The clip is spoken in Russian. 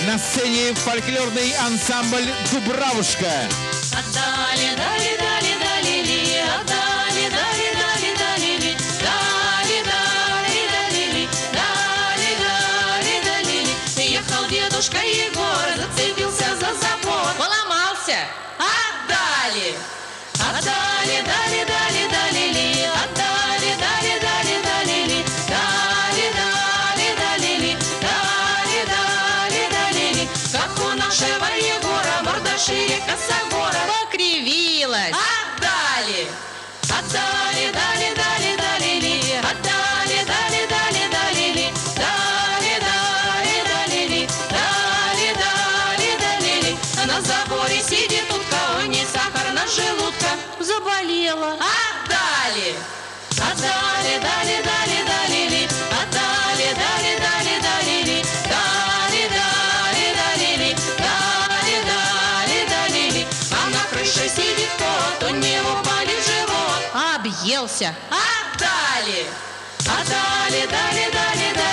На сцене фольклорный ансамбль «Дубравушка». Отдали, дали, дали, дали, ли, отдали, дали, дали, дали, ли, дали, дали, дали, ли, дали, дали, дали, ли. Ехал дедушка Егор, зацепился за забор, поломался. Отдали, отдали, дали, дали, дали, ли, отдали, дали, дали, дали, ли, дали, дали, дали, ли, дали, дали, дали, ли. Как у нашего Егора морда шире косогора покривилась. Отдали, отдали, дали, дали, дали, ли, отдали, дали, дали, дали, ли, дали, дали, дали, ли, дали, дали, дали, ли. На заборе сидит утка, ой, не сахарна желудка, заболела. Отдали, отдали, дали, дали, дали, ли, отдали, дали, дали, дали, ли, дали, дали, дали, ли, дали, дали, дали, ли. А на крыше сидит кот, у него болит живот, объелся. Отдали, отдали, дали, дали, дали.